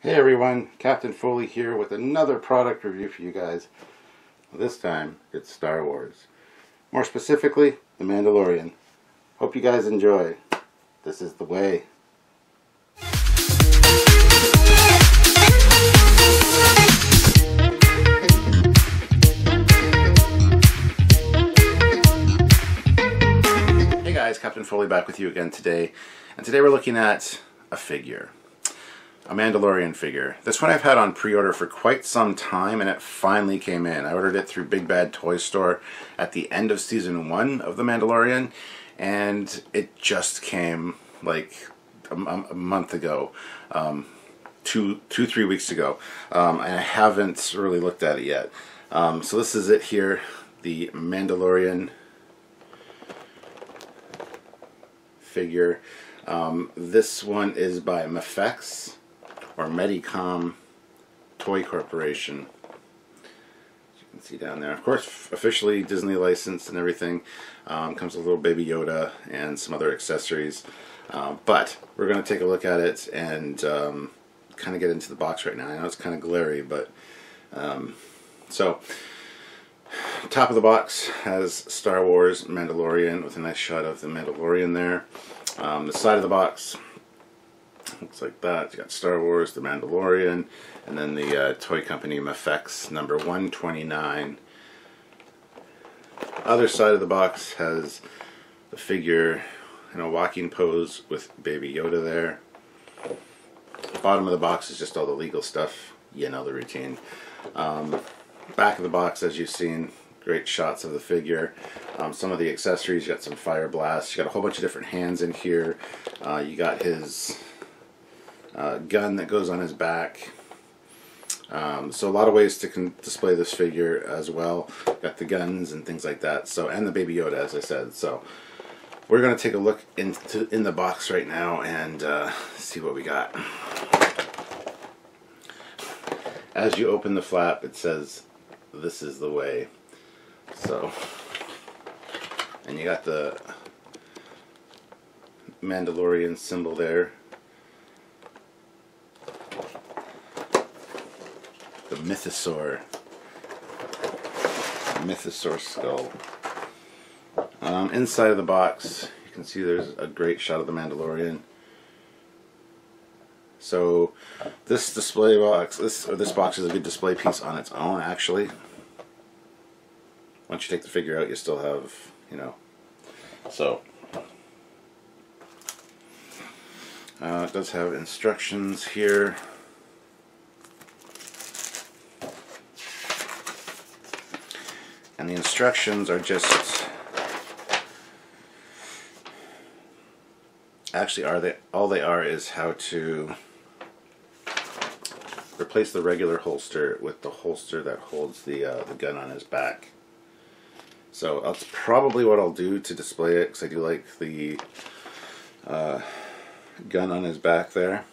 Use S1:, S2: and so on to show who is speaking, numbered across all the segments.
S1: Hey everyone, Captain Foley here with another product review for you guys. This time, it's Star Wars. More specifically, The Mandalorian. Hope you guys enjoy. This is the way. Hey guys, Captain Foley back with you again today. And today we're looking at a figure. A Mandalorian figure. This one I've had on pre-order for quite some time, and it finally came in. I ordered it through Big Bad Toy Store at the end of season 1 of The Mandalorian, and it just came like a month ago, 3 weeks ago, and I haven't really looked at it yet. So this is it here, the Mandalorian figure. This one is by Mafex, or Medicom Toy Corporation. As you can see down there. Of course, officially Disney licensed and everything. Comes with a little Baby Yoda and some other accessories. But we're going to take a look at it and kind of get into the box right now. I know it's kind of glary, but so top of the box has Star Wars Mandalorian with a nice shot of the Mandalorian there. The side of the box looks like that. You got Star Wars, The Mandalorian, and then the toy company Mafex number 129. Other side of the box has the figure in a walking pose with Baby Yoda there. Bottom of the box is just all the legal stuff. You know the routine. Back of the box, as you've seen, great shots of the figure. Some of the accessories, you got some fire blasts. You got a whole bunch of different hands in here. You got his gun that goes on his back. So a lot of ways to display this figure as well. Got the guns and things like that. So, and the Baby Yoda, as I said. So we're going to take a look in the box right now and see what we got. As you open the flap, it says, "This is the way." So, and you got the Mandalorian symbol there. The Mythosaur skull. Inside of the box, you can see there's a great shot of the Mandalorian. So this display box, this box is a good display piece on its own, actually. Once you take the figure out, you still have, you know. So it does have instructions here. And the instructions are just, actually all they are is how to replace the regular holster with the holster that holds the gun on his back. So that's probably what I'll do to display it, because I do like the gun on his back there.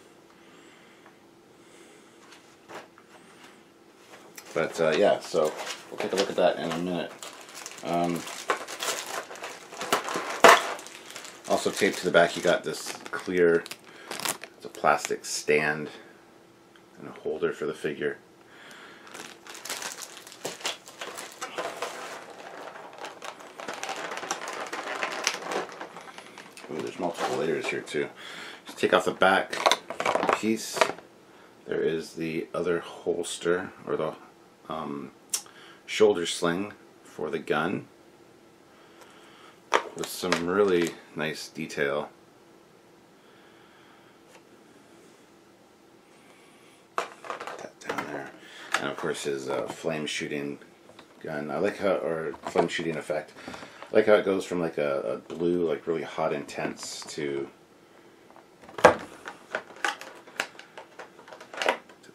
S1: But yeah, so we'll take a look at that in a minute. Also taped to the back, you got this clear, it's a plastic stand and a holder for the figure. Ooh, there's multiple layers here too. Just take off the back piece. There is the other holster, or the shoulder sling for the gun, with some really nice detail. Put that down there. And of course his flame shooting gun. I like how, or flame shooting effect. I like how it goes from like a blue, like really hot, intense, to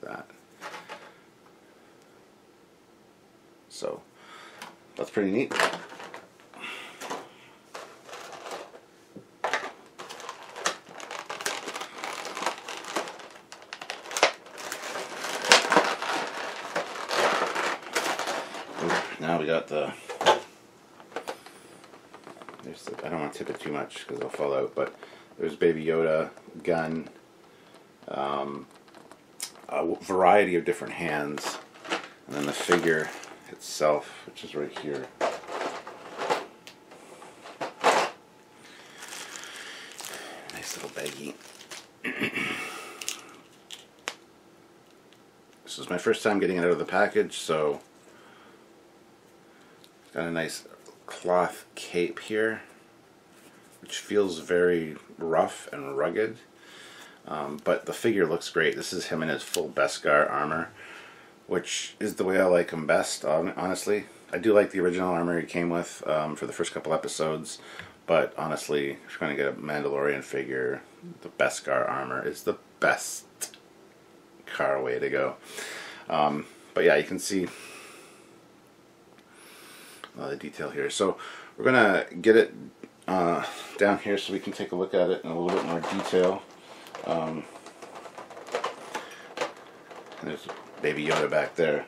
S1: that. So that's pretty neat. Now we got the, I don't want to tip it too much because it'll fall out, but there's Baby Yoda, gun, a variety of different hands. And then the figure itself, which is right here. Nice little baggie. This is my first time getting it out of the package, so got a nice cloth cape here, which feels very rough and rugged, but the figure looks great. This is him in his full Beskar armor, which is the way I like him best, honestly. I do like the original armor he came with for the first couple episodes, but honestly, if you're going to get a Mandalorian figure, the Beskar armor is the best car way to go. But yeah, you can see a lot of detail here. So we're gonna get it down here so we can take a look at it in a little bit more detail. And there's Baby Yoda back there,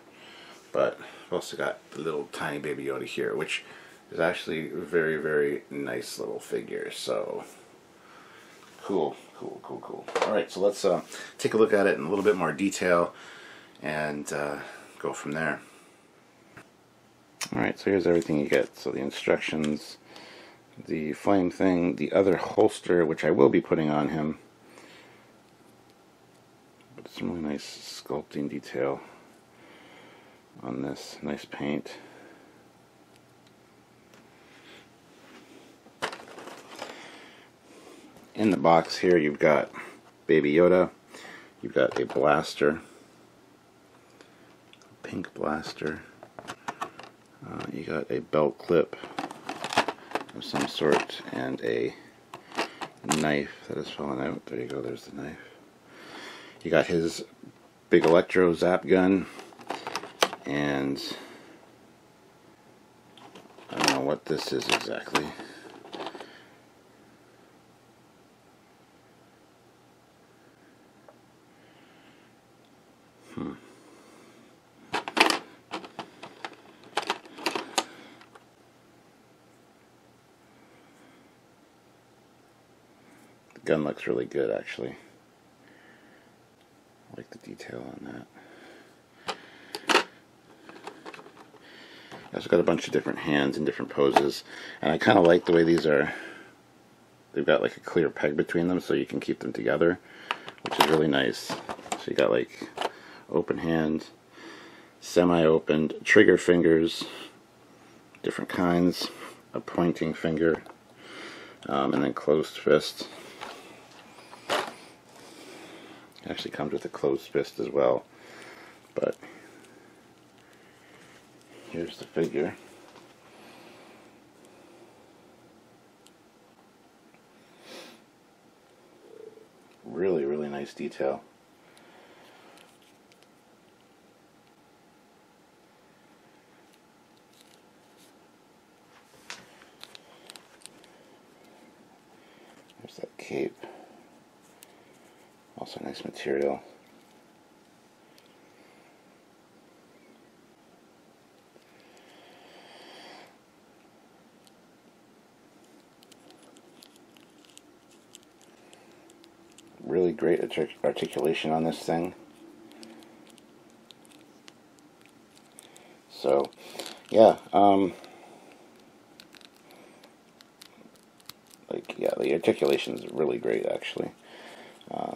S1: but we've also got the little tiny Baby Yoda here, which is actually a very, very nice little figure. So cool. Alright, so let's take a look at it in a little bit more detail and go from there. Alright, so here's everything you get. So the instructions, the flame thing, the other holster, which I will be putting on him. But some really nice sculpting detail on this. Nice paint. In the box here you've got Baby Yoda, you've got a blaster, a pink blaster, you got a belt clip of some sort, and a knife that has fallen out. There you go, there's the knife. You got his big electro zap gun, and I don't know what this is exactly. The gun looks really good, actually. I like the detail on that. I also got a bunch of different hands in different poses, and I kind of like the way these are. They've got like a clear peg between them so you can keep them together, which is really nice. So you got like open hand, semi-opened, trigger fingers, different kinds, a pointing finger, and then closed fist. It actually comes with a closed fist as well, but here's the figure. Really, really nice detail. There's that cape. Also nice material. Really great articulation on this thing. So, yeah, the articulation is really great, actually.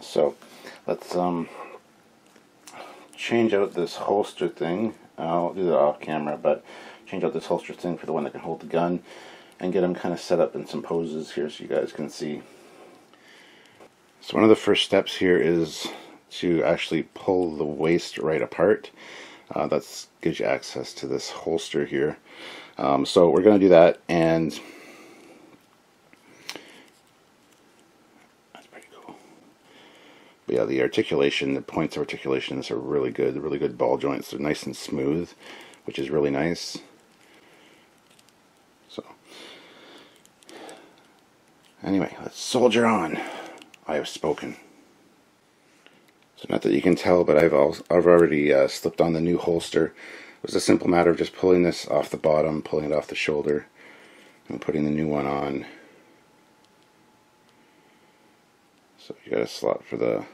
S1: So let's change out this holster thing. I'll do that off camera, but change out this holster thing for the one that can hold the gun, and get him kind of set up in some poses here so you guys can see. So one of the first steps here is to actually pull the waist right apart. That gives you access to this holster here. So we're going to do that, and that's pretty cool. But yeah, the articulation, the points of articulation are really good ball joints. They're nice and smooth, which is really nice. So anyway, let's soldier on. I have spoken. So not that you can tell, but I've already slipped on the new holster. It was a simple matter of just pulling this off the bottom, pulling it off the shoulder, and putting the new one on. So you got a slot for the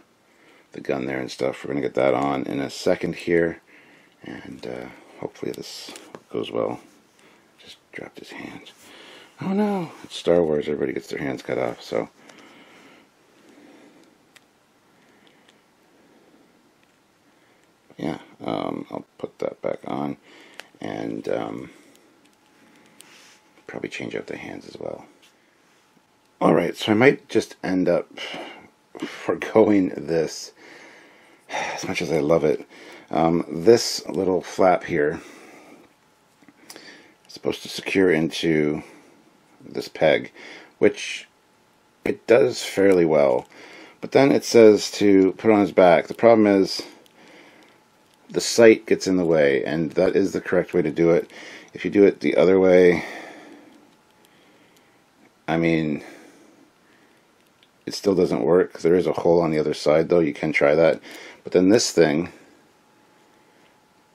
S1: the gun there and stuff. We're going to get that on in a second here, and hopefully this goes well. Just dropped his hand. Oh no, it's Star Wars, everybody gets their hands cut off, so. Yeah, I'll put that back on, and probably change out the hands as well. Alright, so I might just end up foregoing this, as much as I love it. This little flap here is supposed to secure into this peg, which it does fairly well. But then it says to put on his back. The problem is the sight gets in the way, and that is the correct way to do it. If you do it the other way, I mean, it still doesn't work. There is a hole on the other side, though. You can try that. But then this thing,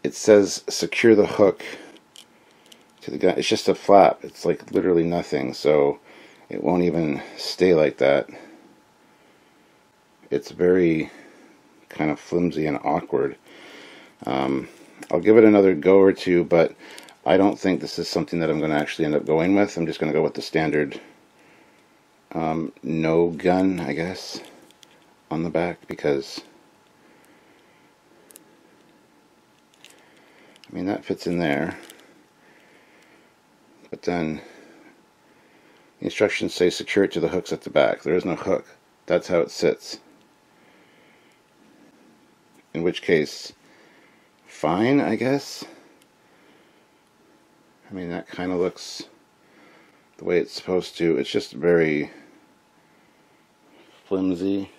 S1: it says secure the hook to the gun. It's just a flap. It's like literally nothing, so it won't even stay like that. It's very kind of flimsy and awkward. I'll give it another go or two, but I don't think this is something that I'm going to actually end up going with. I'm just going to go with the standard no gun, I guess, on the back, because I mean, that fits in there, but then the instructions say secure it to the hooks at the back. There is no hook. That's how it sits. In which case, fine, I guess. I mean, that kind of looks the way it's supposed to. It's just very flimsy.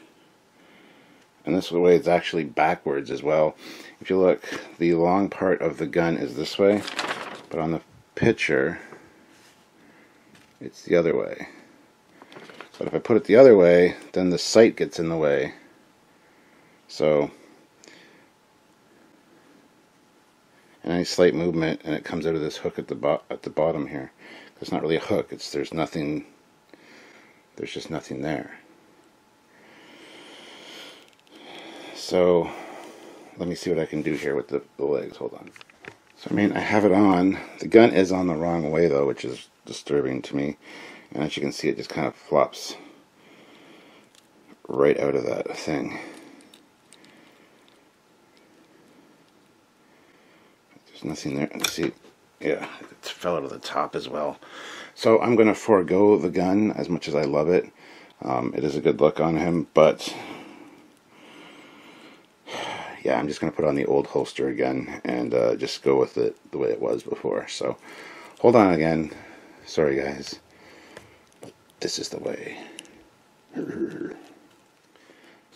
S1: And this is the way it's actually backwards as well. If you look, the long part of the gun is this way, but on the picture, it's the other way. But if I put it the other way, then the sight gets in the way. So, and any slight movement, and it comes out of this hook at the bottom here. It's not really a hook. There's nothing. There's just nothing there. So let me see what I can do here with the legs. Hold on. So I mean, I have it on. The gun is on the wrong way though, which is disturbing to me. And as you can see, it just kind of flops right out of that thing. There's nothing there. See, yeah, it fell out of the top as well. So I'm going to forego the gun as much as I love it. It is a good look on him, but yeah, I'm just going to put on the old holster again and just go with it the way it was before. So hold on again. Sorry guys, but this is the way. So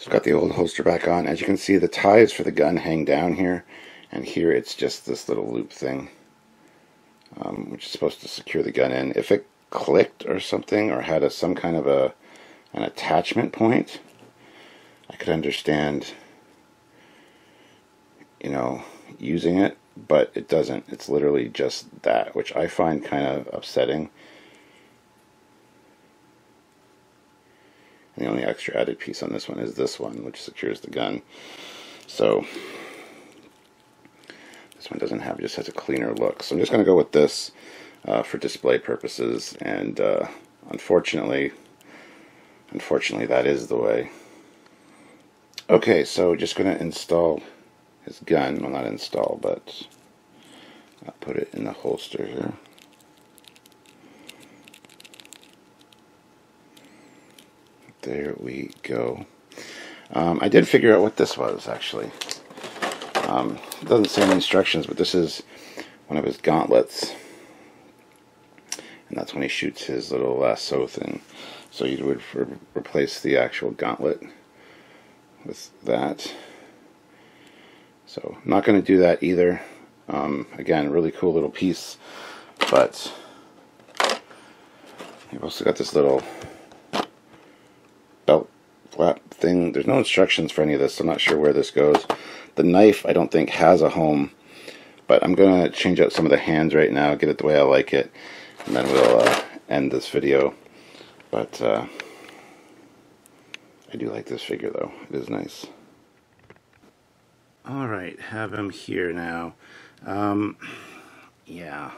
S1: I've got the old holster back on. As you can see, the ties for the gun hang down here, and here it's just this little loop thing, which is supposed to secure the gun in. If it clicked or something, or had some kind of an attachment point, I could understand, you know, using it, but it doesn't. It's literally just that, which I find kind of upsetting. And the only extra added piece on this one is this one, which secures the gun. So this one doesn't have, just has a cleaner look. So I'm just going to go with this for display purposes, and unfortunately that is the way. Okay, so just going to install his gun. Well, not install, but I'll put it in the holster here. There we go. I did figure out what this was, actually. It doesn't say any instructions, but this is one of his gauntlets. And that's when he shoots his little lasso thing. So you would replace the actual gauntlet with that. So I'm not going to do that either. Again, really cool little piece. But you've also got this little belt flap thing. There's no instructions for any of this, so I'm not sure where this goes. The knife, I don't think, has a home, but I'm going to change out some of the hands right now, get it the way I like it, and then we'll end this video. But I do like this figure, though. It is nice. Alright, have him here now. Yeah.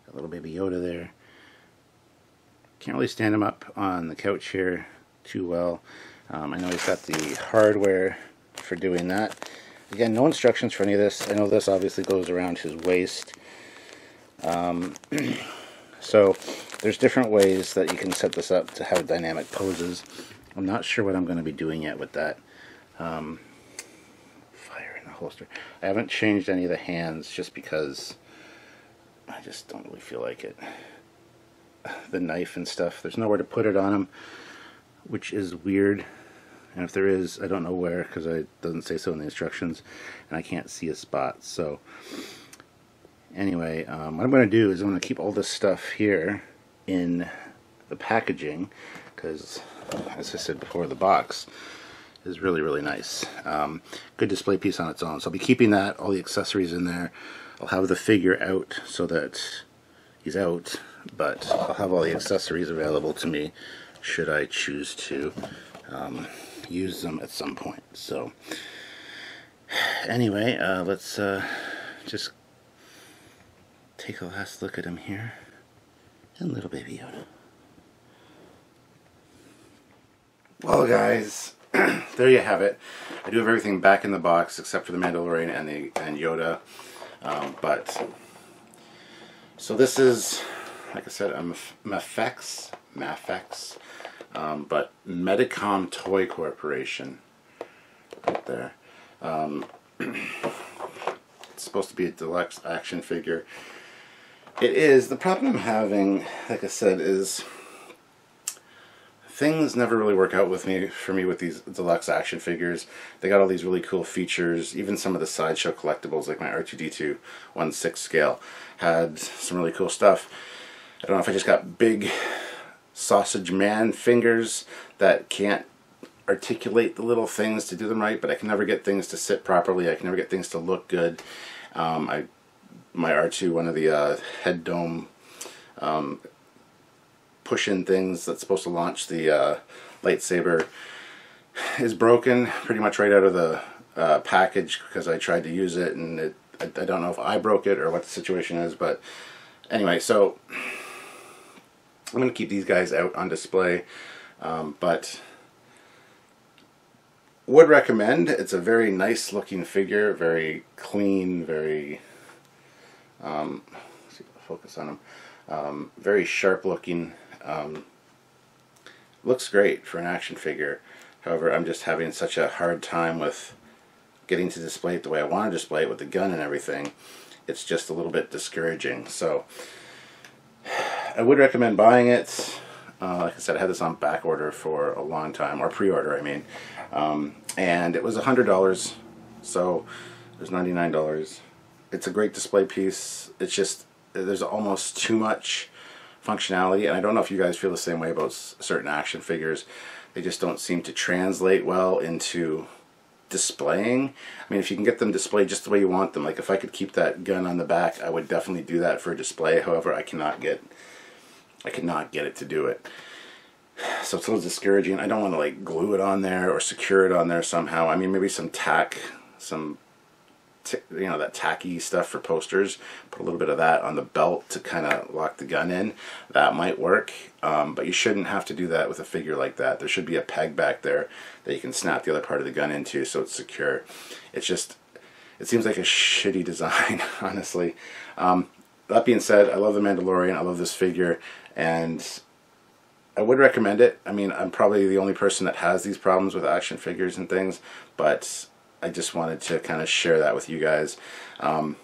S1: Got little baby Yoda there. Can't really stand him up on the couch here too well. I know he's got the hardware for doing that. Again, no instructions for any of this. I know this obviously goes around his waist. So there's different ways that you can set this up to have dynamic poses. I'm not sure what I'm going to be doing yet with that. Fire in the holster. I haven't changed any of the hands just because I just don't really feel like it. The knife and stuff, there's nowhere to put it on them, which is weird. And if there is, I don't know where, because it doesn't say so in the instructions, and I can't see a spot. So anyway, what I'm going to do is I'm going to keep all this stuff here in the packaging, because as I said before, the box is really nice. Good display piece on its own. So I'll be keeping that, all the accessories in there. I'll have the figure out so that he's out, but I'll have all the accessories available to me should I choose to use them at some point. So anyway, let's just take a last look at him here. And little baby Yoda. Well guys, there you have it. I do have everything back in the box except for the Mandalorian and Yoda. So this is, like I said, a Mafex, but Medicom Toy Corporation, right there. It's supposed to be a deluxe action figure. It is. The problem I'm having, like I said, is things never really work out for me with these deluxe action figures. They got all these really cool features. Even some of the sideshow collectibles, like my R2-D2 1/6 scale, had some really cool stuff. I don't know if I just got big sausage man fingers that can't articulate the little things to do them right, but I can never get things to sit properly. I can never get things to look good. My R2, one of the head dome push-in things that's supposed to launch the lightsaber, is broken pretty much right out of the package because I tried to use it, and I don't know if I broke it or what the situation is, but anyway, so I'm going to keep these guys out on display, but would recommend. It's a very nice looking figure, very clean, very let's see if I focus on him, very sharp looking. Looks great for an action figure. However, I'm just having such a hard time with getting to display it the way I want to display it with the gun and everything. It's just a little bit discouraging. So I would recommend buying it. Like I said, I had this on back order for a long time, or pre-order I mean, and it was $100, so it was $99. It's a great display piece. It's just, there's almost too much functionality, and I don't know if you guys feel the same way about certain action figures. They just don't seem to translate well into displaying. I mean, if you can get them displayed just the way you want them, like if I could keep that gun on the back, I would definitely do that for a display. However, I cannot get it to do it. So it's a little discouraging. I don't want to like glue it on there or secure it on there somehow. I mean, maybe some tack, you know, that tacky stuff for posters. Put a little bit of that on the belt to kind of lock the gun in. That might work, but you shouldn't have to do that with a figure like that. There should be a peg back there that you can snap the other part of the gun into so it's secure. It's just, it seems like a shitty design, honestly. That being said, I love the Mandalorian. I love this figure, and I would recommend it. I mean, I'm probably the only person that has these problems with action figures and things, but I just wanted to kind of share that with you guys. I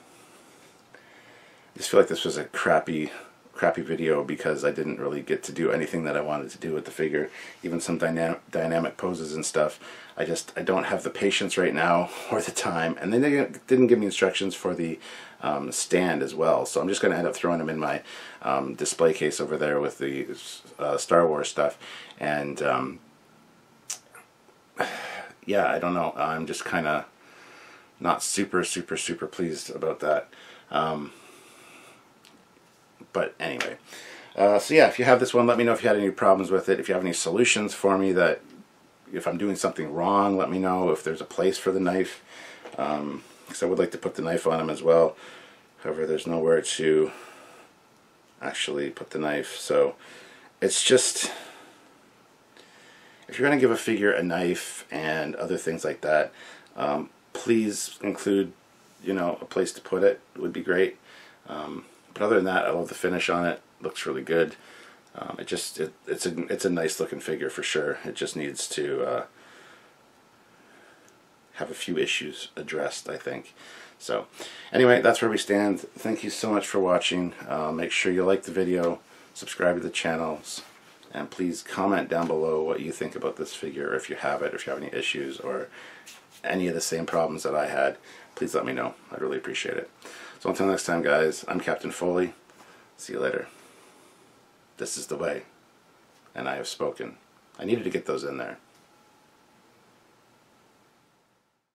S1: just feel like this was a crappy video because I didn't really get to do anything that I wanted to do with the figure. Even some dynamic poses and stuff. I don't have the patience right now or the time, and they didn't give me instructions for the stand as well. So I'm just going to end up throwing them in my display case over there with the Star Wars stuff. And yeah, I don't know. I'm just kind of not super pleased about that. But anyway, so yeah, if you have this one, let me know if you had any problems with it. If you have any solutions for me, that if I'm doing something wrong, let me know. If there's a place for the knife, because I would like to put the knife on him as well. However, there's nowhere to actually put the knife, so it's just, if you're going to give a figure a knife and other things like that, please include, you know, a place to put it. It would be great. But other than that, I love the finish on it. Looks really good. It's a nice looking figure for sure. It just needs to have a few issues addressed, I think. So anyway, that's where we stand. Thank you so much for watching. Make sure you like the video, subscribe to the channels, and please comment down below what you think about this figure, or if you have it, or if you have any issues or any of the same problems that I had. Please let me know. I'd really appreciate it. So until next time, guys, I'm Captain Foley. See you later. This is the way, and I have spoken. I needed to get those in there.